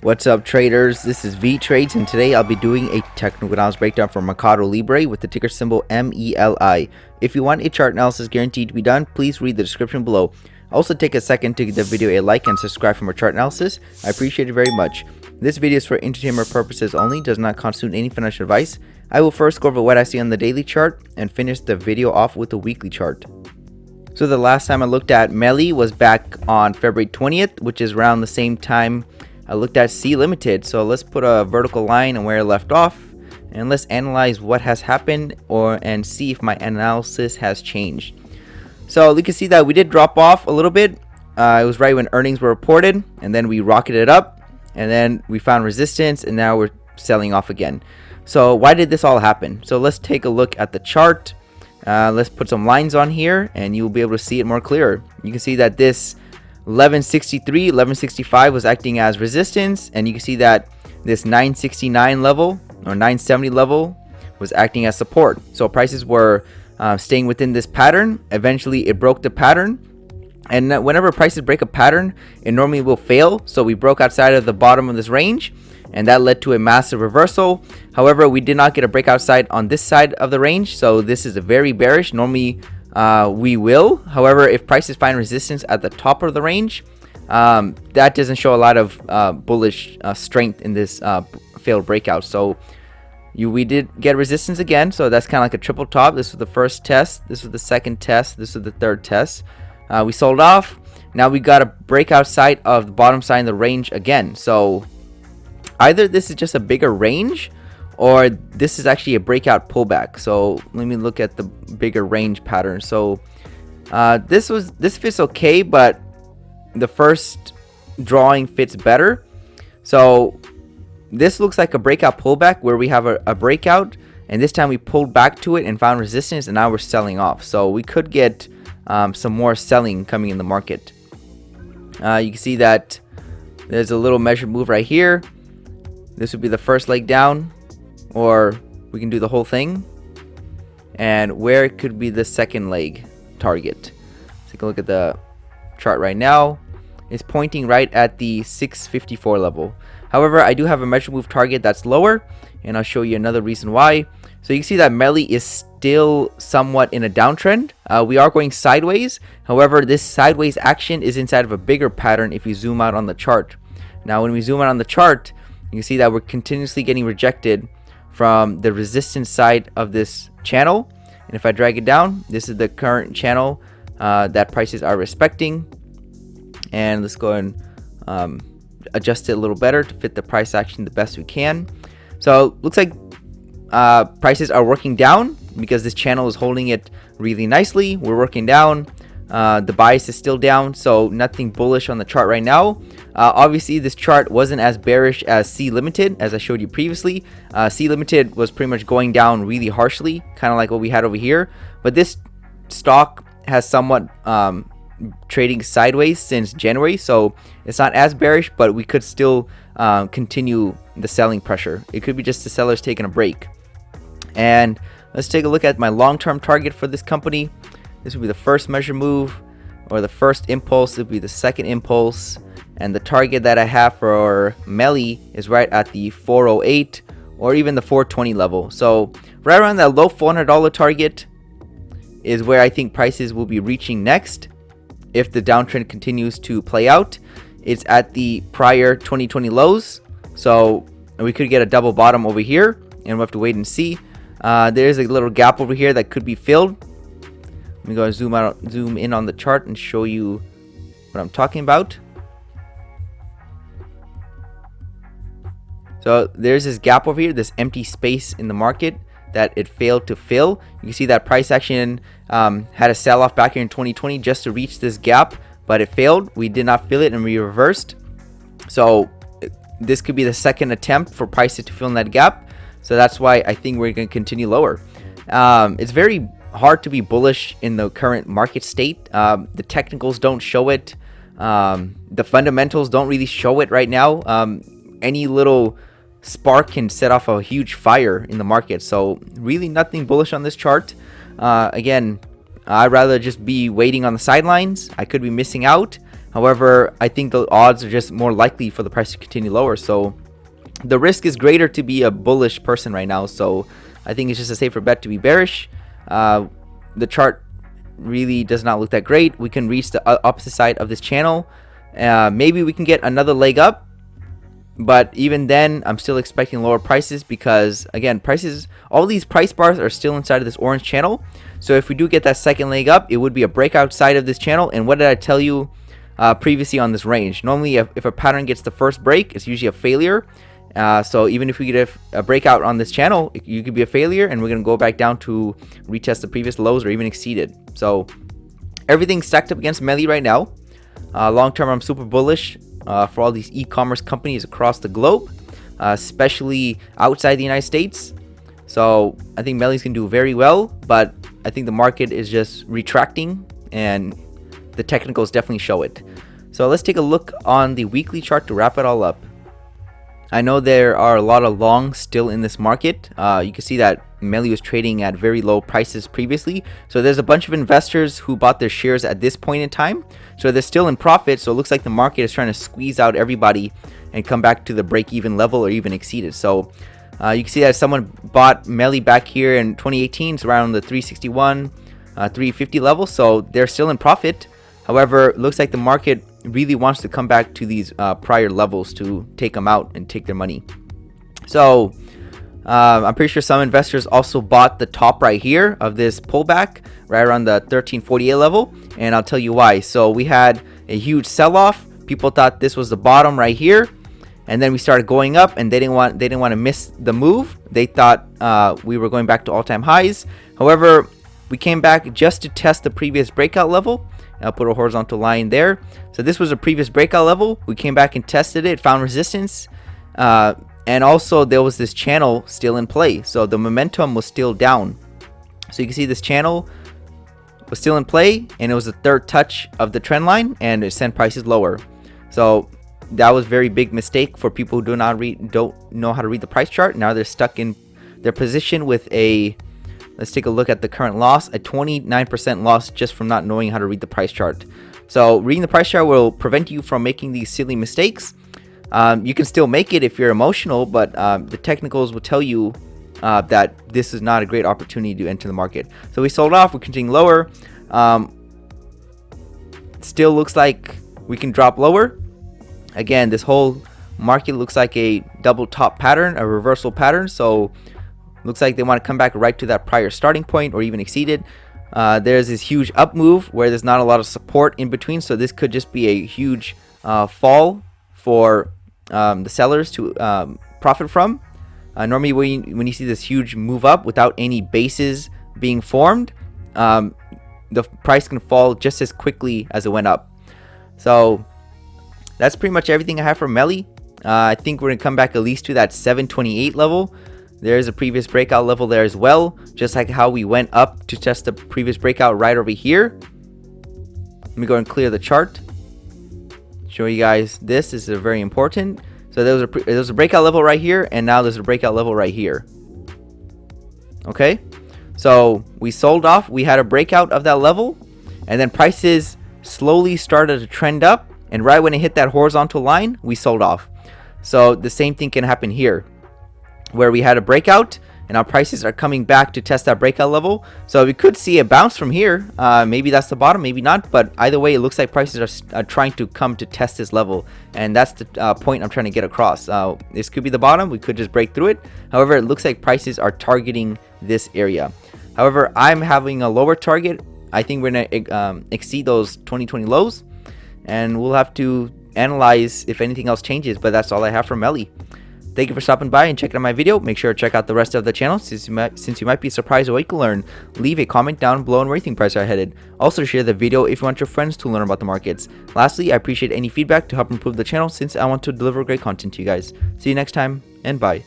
What's up, traders? This is Vee Trades, and today I'll be doing a technical analysis breakdown for MERCADOLIBRE with the ticker symbol MELI. If you want a chart analysis guaranteed to be done, please read the description below. Also, take a second to give the video a like and subscribe for more chart analysis. I appreciate it very much. This video is for entertainment purposes only, does not constitute any financial advice. I will first go over what I see on the daily chart and finish the video off with the weekly chart. So the last time I looked at MELI was back on February 20th, which is around the same time I looked at C Limited. So let's put a vertical line on where it left off, and let's analyze what has happened and see if my analysis has changed. So you can see that we did drop off a little bit. It was right when earnings were reported, and then we rocketed up, and then we found resistance, and now we're selling off again. So why did this all happen? So let's take a look at the chart. Let's put some lines on here, and you'll be able to see it more clearer. You can see that this 1163, 1165 was acting as resistance, and you can see that this 969 level or 970 level was acting as support. So prices were staying within this pattern. Eventually it broke the pattern, and whenever prices break a pattern, it normally will fail. So we broke outside of the bottom of this range, and that led to a massive reversal. However, we did not get a break outside on this side of the range, so this is a very bearish. Normally we will. However, if prices find resistance at the top of the range, that doesn't show a lot of bullish strength in this failed breakout. So we did get resistance again, so that's kind of like a triple top. This was the first test, this was the second test, this was the third test. We sold off. Now we got a breakout side of the bottom side of the range again. So either this is just a bigger range, or this is actually a breakout pullback. So let me look at the bigger range pattern. So this fits okay, but the first drawing fits better. So this looks like a breakout pullback where we have a breakout, and this time we pulled back to it and found resistance, and now we're selling off. So we could get some more selling coming in the market. You can see that there's a little measured move right here. This would be the first leg down, or we can do the whole thing. And where could be the second leg target? Take a look at the chart right now. It's pointing right at the 654 level. However, I do have a measure move target that's lower, and I'll show you another reason why. So you can see that MELI is still somewhat in a downtrend. We are going sideways. However, this sideways action is inside of a bigger pattern if you zoom out on the chart. Now when we zoom out on the chart, you can see that we're continuously getting rejected from the resistance side of this channel. And if I drag it down, this is the current channel that prices are respecting. And let's go and adjust it a little better to fit the price action the best we can. So looks like prices are working down because this channel is holding it really nicely. We're working down. The bias is still down, so nothing bullish on the chart right now. Obviously, this chart wasn't as bearish as C Limited, as I showed you previously. C Limited was pretty much going down really harshly, kind of like what we had over here. But this stock has somewhat trading sideways since January, so it's not as bearish, but we could still continue the selling pressure. It could be just the sellers taking a break. And let's take a look at my long-term target for this company. This would be the first measure move, or the first impulse would be the second impulse. And the target that I have for MELI is right at the 408 or even the 420 level. So right around that low $400 target is where I think prices will be reaching next if the downtrend continues to play out. It's at the prior 2020 lows, so we could get a double bottom over here, and we'll have to wait and see. There's a little gap over here that could be filled. Let me go and zoom in on the chart and show you what I'm talking about. So there's this gap over here, this empty space in the market that it failed to fill. You can see that price action had a sell-off back here in 2020 just to reach this gap, but it failed. We did not fill it, and we reversed. So this could be the second attempt for prices to fill in that gap. So that's why I think we're going to continue lower. It's very hard to be bullish in the current market state. The technicals don't show it. The fundamentals don't really show it right now. Any little spark can set off a huge fire in the market. So really nothing bullish on this chart. Again, I'd rather just be waiting on the sidelines. I could be missing out, However, I think the odds are just more likely for the price to continue lower. So the risk is greater to be a bullish person right now. So I think it's just a safer bet to be bearish. The chart really does not look that great. We can reach the opposite side of this channel. Maybe we can get another leg up. But even then, I'm still expecting lower prices because, again, all these price bars are still inside of this orange channel. So if we do get that second leg up, it would be a breakout side of this channel. And what did I tell you previously on this range? Normally, if a pattern gets the first break, it's usually a failure. So even if we get a breakout on this channel, you could be a failure, and we're going to go back down to retest the previous lows or even exceed it. So everything's stacked up against MELI right now. Long term, I'm super bullish for all these e-commerce companies across the globe, especially outside the United States. So I think MELI's can do very well, but I think the market is just retracting, and the technicals definitely show it. So let's take a look on the weekly chart to wrap it all up. I know there are a lot of longs still in this market. You can see that MELI was trading at very low prices previously. So there's a bunch of investors who bought their shares at this point in time. So they're still in profit. So it looks like the market is trying to squeeze out everybody and come back to the break-even level or even exceed it. So you can see that someone bought MELI back here in 2018. It's around the 361, 350 level. So they're still in profit. However, it looks like the market really wants to come back to these prior levels to take them out and take their money. So I'm pretty sure some investors also bought the top right here of this pullback right around the 1348 level, and I'll tell you why. So we had a huge sell-off. People thought this was the bottom right here, and then we started going up, and they didn't want to miss the move. They thought we were going back to all-time highs. However, we came back just to test the previous breakout level. I'll put a horizontal line there. So this was a previous breakout level. We came back and tested it, found resistance. And also there was this channel still in play. So the momentum was still down. So you can see this channel was still in play, and it was the third touch of the trend line, and it sent prices lower. So that was a very big mistake for people who don't know how to read the price chart. Now they're stuck in their position with a, let's take a look at the current loss, a 29% loss just from not knowing how to read the price chart. So reading the price chart will prevent you from making these silly mistakes. You can still make it if you're emotional, but the technicals will tell you that this is not a great opportunity to enter the market. So we sold off, we're continuing lower. Still looks like we can drop lower. Again, this whole market looks like a double top pattern, a reversal pattern. So looks like they want to come back right to that prior starting point or even exceed it. There's this huge up move where there's not a lot of support in between. So this could just be a huge fall for the sellers to profit from. Normally when you see this huge move up without any bases being formed, the price can fall just as quickly as it went up. So that's pretty much everything I have for MELI. I think we're going to come back at least to that 728 level. There's a previous breakout level there as well, just like how we went up to test the previous breakout right over here. Let me go and clear the chart. Show you guys this is very important. So there was a breakout level right here, and now there's a breakout level right here. Okay, so we sold off. We had a breakout of that level, and then prices slowly started to trend up. And right when it hit that horizontal line, we sold off. So the same thing can happen here, where we had a breakout and our prices are coming back to test that breakout level. So we could see a bounce from here. Maybe that's the bottom, maybe not. But either way, it looks like prices are trying to come to test this level. And that's the point I'm trying to get across. This could be the bottom. We could just break through it. However, it looks like prices are targeting this area. However, I'm having a lower target. I think we're going to exceed those 2020 lows. And we'll have to analyze if anything else changes. But that's all I have for MELI. Thank you for stopping by and checking out my video. Make sure to check out the rest of the channel since you might be surprised at what you can learn. Leave a comment down below on where you think prices are headed. Also share the video if you want your friends to learn about the markets. Lastly, I appreciate any feedback to help improve the channel since I want to deliver great content to you guys. See you next time, and bye.